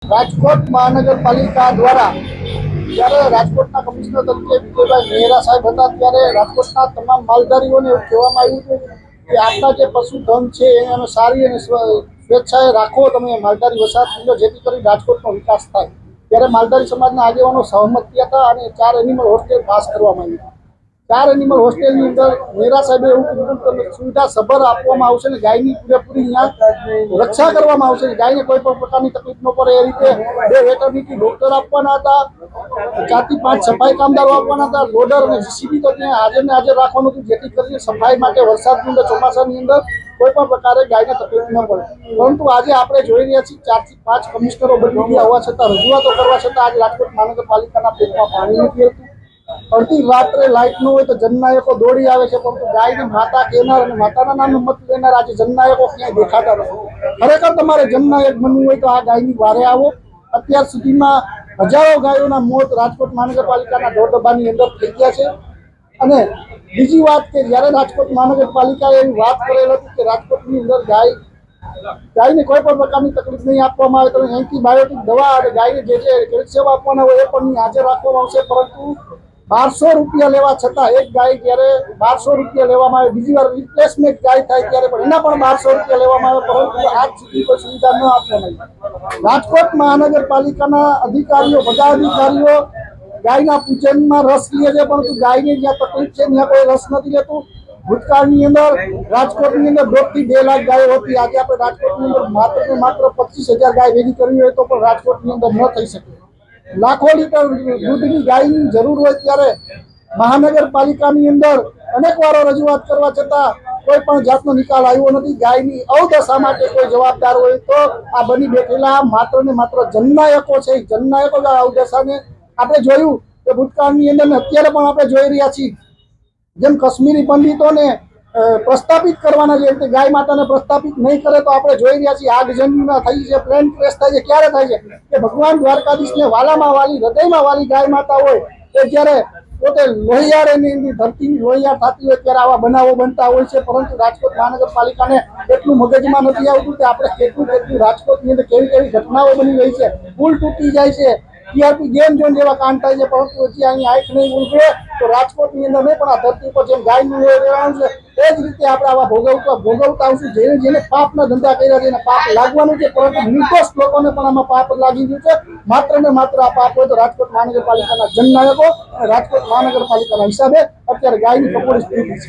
રાજકોટ મહાનગરપાલિકા દ્વારા જ્યારે રાજકોટના કમિશનર તરીકે વિજયભાઈ મહેરા સાહેબ હતા ત્યારે રાજકોટના તમામ માલધારીઓને એવું કહેવામાં આવ્યું હતું કે આપના જે પશુધન છે એને સારી અને સ્વેચ્છાએ રાખો, તમે માલધારી વસાહત જેથી કરી રાજકોટનો વિકાસ થાય। ત્યારે માલધારી સમાજના આગેવાનો સહમત થયા હતા અને 4 એનિમલ હોસ્ટેલ પાસ કરવામાં આવી। 4 એનિમલ હોસ્ટેલની અંદર મહેરા સાહેબે એવું કીધું કે સુવિધા સભર આપવામાં આવશે ને ગાયની પૂરેપૂરી અહીંયા રક્ષા કરવામાં આવશે। ગાયને કોઈ પણ પ્રકારની તકલીફ ન પડે એ રીતે 2 વેટરનિટી ડોક્ટર આપવાના હતા, 4 થી 5 સફાઈ કામદારો આપવાના હતા, લોડર અને જીસીબી તો ત્યાં હાજર ને હાજર રાખવાનું હતું જેથી કરીને સફાઈ માટે વરસાદની અંદર ચોમાસાની અંદર કોઈ પણ પ્રકારે ગાયને તકલીફ ન પડે। પરંતુ આજે આપણે જોઈ રહ્યા છીએ 4 થી 5 કમિશનરો બદલી ગયા હોવા છતાં, રજૂઆતો કરવા છતાં આજે રાજકોટ મહાનગરપાલિકાના પેટમાં પાણી નથી આવતું। અડધી રાત્રે લાઇટ ન હોય તો જનનાયકો દોડી આવે છે, પરંતુ ગાયને માતા કહેનાર અને માતાના નામનો મત લેનાર આજે જનનાયકો ક્યાંય દેખાતા નથી। ખરેખર તમારે જનનાયક બનવું હોય તો આ ગાયની વારે આવો। અત્યાર સુધીમાં હજારો ગાયોના મોત રાજકોટ મહાનગરપાલિકાના દોડધબાની અંદર થઈ ગયા છે। અને બીજી વાત કે જ્યારે રાજકોટ મહાનગરપાલિકાએ એવી વાત કરેલ હતી કે રાજકોટની અંદર ગાયને કોઈ પણ પ્રકારની તકલીફ નહીં આપવામાં આવે, તો એન્ટીબાયોટિક દવા અને ગાયને જે કેલ્શિયમ આપવાના હોય એ પણ હાજર રાખવામાં આવશે। પરંતુ 1200 રૂપિયા લેવા છતાં એક ગાય જ્યારે 1200 રૂપિયા લેવામાં આવે, બીજી વાર રિપ્લેસમેન્ટ ગાય થાય ત્યારે પણ એના પણ 1200 રૂપિયા લેવામાં આવે, પરંતુ આજ સુધી કોઈ સુવિધા ન આપવામાં આવી। રાજકોટ મહાનગરપાલિકાના અધિકારીઓ, બધા અધિકારીઓ ગાયના પૂજનમાં રસ લે છે, પરંતુ ગાયને જ્યાં તકલીફ છે ત્યાં કોઈ રસ નથી લેતું। ભૂતકાળની અંદર રાજકોટની અંદર 1.5 થી 2 લાખ ગાયો હતી। આજે આપણે રાજકોટની અંદર માત્ર ને માત્ર 25,000 ગાય ભેગી કરવી હોય તો પણ રાજકોટની અંદર ન થઈ શકે। લાખો લીટર દૂધની ગાયની જરૂર હોય ત્યારે મહાનગરપાલિકાની અંદર અનેક વારો રજૂઆત કરવા છતાં કોઈ પણ જાતનો નિકાલ આવ્યો નથી। ગાયની અવદશા માટે કોઈ જવાબદાર હોય તો આ બની બેઠેલા માત્ર ને માત્ર જનનાયકો છે। જનનાયકો આ અવદશાને આપણે જોયું કે ભૂતકાળની અંદર અત્યારે પણ આપણે જોઈ રહ્યા છીએ, જેમ કાશ્મીરી પંડિતોને પ્રસ્થાપિત કરવાના છે, રીતે ગાય માતાને પ્રસ્થાપિત નહીં કરે તો આપણે જોઈ રહ્યા છીએ આગજનીમાં થઈ છે, પ્લેન ક્રેશ થાય છે। ક્યારે થાય છે કે ભગવાન દ્વારકાધીશને વાલામાં વાલી, હૃદયમાં વાલી ગાય માતા હોય કે જ્યારે પોતે લોહિયાળની ધરતીની લોહિયાળ થતી હોય ત્યારે આવા બનાવો બનતા હોય છે। પરંતુ રાજકોટ મહાનગરપાલિકાને એટલું મગજમાં નથી આવતું કે આપણે કેટલું રાજકોટની અંદર કેવી કેવી ઘટનાઓ બની રહી છે, પુલ તૂટી જાય છે, ટીઆરપી ગેમ ઝોન જેવા કાંડ થાય છે, પરંતુ હજી અહીં આંખ નહીં ઉલટે તો રાજકોટની અંદર નહીં પણ આ ધરતી પર જેમ ગાયનું રહેવાનું છે એ જ રીતે આપણે આવા ભોગવતા આવશું। જેને પાપના ધંધા કર્યા છે એને પાપ લાગવાનું છે, પરંતુ નિર્દોષ લોકોને પણ આમાં પાપ લાગી ગયું છે। માત્ર ને માત્ર આ પાપ હોય તો રાજકોટ મહાનગરપાલિકાના જનનાયકો અને રાજકોટ મહાનગરપાલિકાના હિસાબે અત્યારે ગાયની કપોળી સ્થિતિ છે।